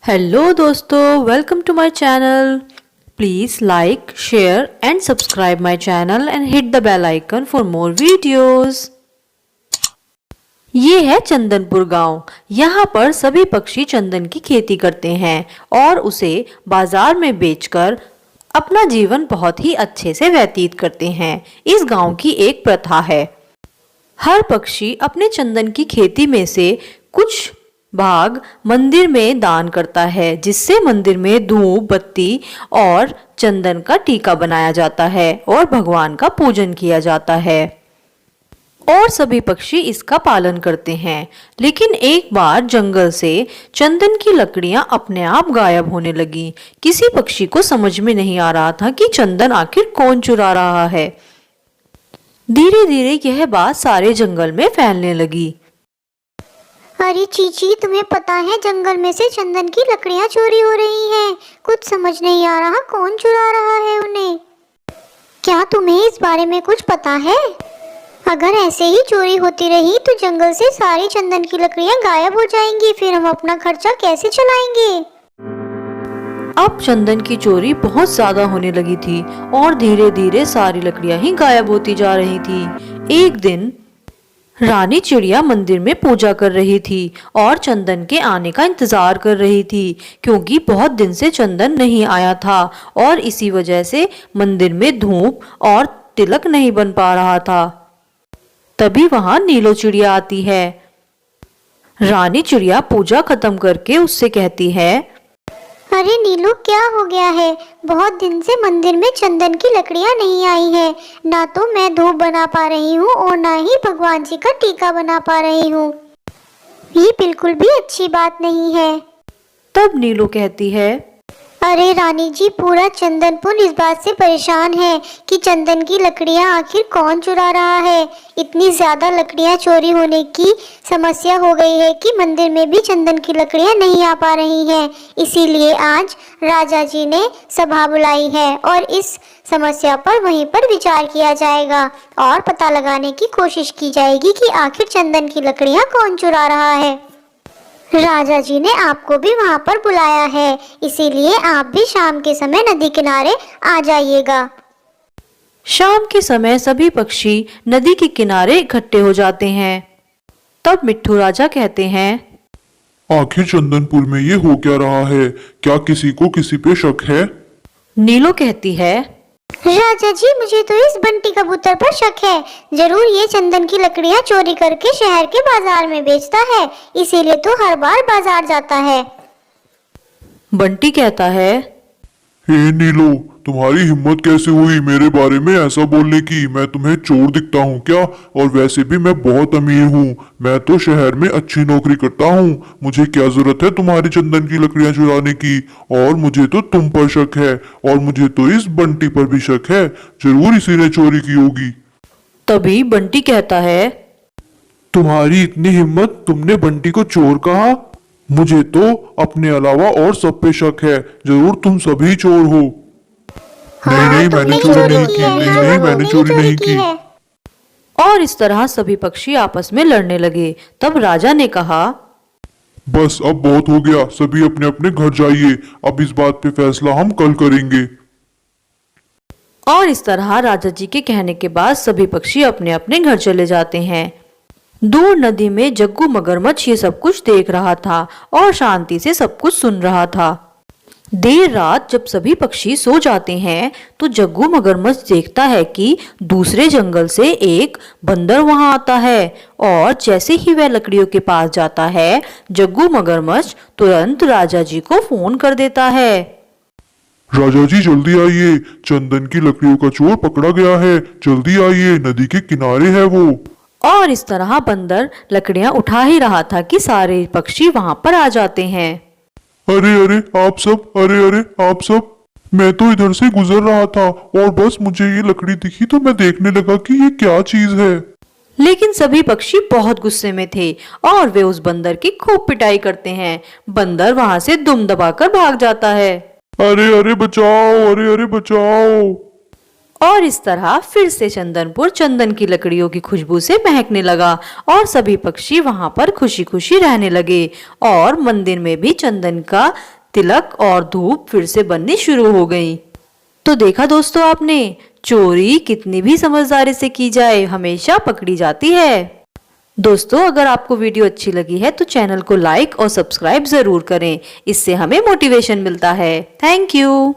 Hello दोस्तों, welcome to my channel. Please like, share and subscribe my channel and hit the bell icon for more videos. ये है चंदनपुर गांव। यहाँ पर सभी पक्षी चंदन की खेती करते हैं और उसे बाजार में बेचकर अपना जीवन बहुत ही अच्छे से व्यतीत करते हैं। इस गांव की एक प्रथा है, हर पक्षी अपने चंदन की खेती में से कुछ भाग मंदिर में दान करता है, जिससे मंदिर में धूप बत्ती और चंदन का टीका बनाया जाता है और भगवान का पूजन किया जाता है और सभी पक्षी इसका पालन करते हैं। लेकिन एक बार जंगल से चंदन की लकड़ियां अपने आप गायब होने लगी। किसी पक्षी को समझ में नहीं आ रहा था कि चंदन आखिर कौन चुरा रहा है। धीरे धीरे यह बात सारे जंगल में फैलने लगी। अरे चीची, तुम्हें पता है जंगल में से चंदन की लकड़ियां चोरी हो रही हैं। कुछ समझ नहीं आ रहा कौन चुरा रहा है उन्हें। क्या तुम्हें इस बारे में कुछ पता है? अगर ऐसे ही चोरी होती रही तो जंगल से सारी चंदन की लकड़ियां गायब हो जाएंगी, फिर हम अपना खर्चा कैसे चलाएंगे? अब चंदन की चोरी बहुत ज्यादा होने लगी थी और धीरे धीरे सारी लकड़ियां ही गायब होती जा रही थी। एक दिन रानी चिड़िया मंदिर में पूजा कर रही थी और चंदन के आने का इंतजार कर रही थी, क्योंकि बहुत दिन से चंदन नहीं आया था और इसी वजह से मंदिर में धूप और तिलक नहीं बन पा रहा था। तभी वहां नीलो चिड़िया आती है। रानी चिड़िया पूजा खत्म करके उससे कहती है, अरे नीलू, क्या हो गया है? बहुत दिन से मंदिर में चंदन की लकड़ियां नहीं आई है। ना तो मैं धूप बना पा रही हूँ और ना ही भगवान जी का टीका बना पा रही हूँ। ये बिल्कुल भी अच्छी बात नहीं है। तब नीलू कहती है, अरे रानी जी, पूरा चंदनपुर इस बात से परेशान है कि चंदन की लकड़ियां आखिर कौन चुरा रहा है। इतनी ज्यादा लकड़ियां चोरी होने की समस्या हो गई है कि मंदिर में भी चंदन की लकड़ियां नहीं आ पा रही हैं। इसीलिए आज राजा जी ने सभा बुलाई है और इस समस्या पर वहीं पर विचार किया जाएगा और पता लगाने की कोशिश की जाएगी कि आखिर चंदन की लकड़ियां कौन चुरा रहा है। राजा जी ने आपको भी वहाँ पर बुलाया है, इसीलिए आप भी शाम के समय नदी किनारे आ जाइएगा। शाम के समय सभी पक्षी नदी के किनारे इकट्ठे हो जाते हैं। तब मिट्ठू राजा कहते हैं, आखिर चंदनपुर में ये हो क्या रहा है? क्या किसी को किसी पे शक है? नीलो कहती है, राजा जी, मुझे तो इस बंटी कबूतर पर शक है। जरूर ये चंदन की लकड़ियां चोरी करके शहर के बाजार में बेचता है, इसीलिए तो हर बार बाजार जाता है। बंटी कहता है, हे नीलो, तुम्हारी हिम्मत कैसे हुई मेरे बारे में ऐसा बोलने की? मैं तुम्हें चोर दिखता हूँ क्या? और वैसे भी मैं बहुत अमीर हूँ। मैं तो शहर में अच्छी नौकरी करता हूँ। मुझे क्या जरूरत है तुम्हारी चंदन की लकड़ियां चुराने की? और मुझे तो तुम पर शक है और मुझे तो इस बंटी पर भी शक है। जरूर इसी ने चोरी की होगी। तभी बंटी कहता है, तुम्हारी इतनी हिम्मत, तुमने बंटी को चोर कहा? मुझे तो अपने अलावा और सब पे शक है। जरूर तुम सभी चोर हो। नहीं, मैंने चोरी नहीं की। नहीं, मैंने चोरी नहीं की। और इस तरह सभी पक्षी आपस में लड़ने लगे। तब राजा ने कहा, बस अब बहुत हो गया, सभी अपने अपने घर जाइए। अब इस बात पे फैसला हम कल करेंगे। और इस तरह राजा जी के कहने के बाद सभी पक्षी अपने अपने घर चले जाते हैं। दूर नदी में जग्गू मगरमच्छ ये सब कुछ देख रहा था और शांति से सब कुछ सुन रहा था। देर रात जब सभी पक्षी सो जाते हैं तो जग्गू मगरमच्छ देखता है कि दूसरे जंगल से एक बंदर वहां आता है और जैसे ही वह लकड़ियों के पास जाता है, जग्गू मगरमच्छ तुरंत राजा जी को फोन कर देता है। राजा जी जल्दी आइए, चंदन की लकड़ियों का चोर पकड़ा गया है। जल्दी आइए, नदी के किनारे है वो। और इस तरह बंदर लकड़ियां उठा ही रहा था कि सारे पक्षी वहां पर आ जाते हैं। अरे अरे आप सब, अरे अरे आप सब, मैं तो इधर से गुजर रहा था और बस मुझे ये लकड़ी दिखी तो मैं देखने लगा कि ये क्या चीज है। लेकिन सभी पक्षी बहुत गुस्से में थे और वे उस बंदर की खूब पिटाई करते हैं। बंदर वहां से दुम दबाकर भाग जाता है। अरे अरे बचाओ, अरे अरे बचाओ। और इस तरह फिर से चंदनपुर चंदन की लकड़ियों की खुशबू से महकने लगा और सभी पक्षी वहां पर खुशी खुशी रहने लगे और मंदिर में भी चंदन का तिलक और धूप फिर से बननी शुरू हो गई। तो देखा दोस्तों आपने, चोरी कितनी भी समझदारी से की जाए हमेशा पकड़ी जाती है। दोस्तों अगर आपको वीडियो अच्छी लगी है तो चैनल को लाइक और सब्सक्राइब जरूर करें, इससे हमें मोटिवेशन मिलता है। Thank you.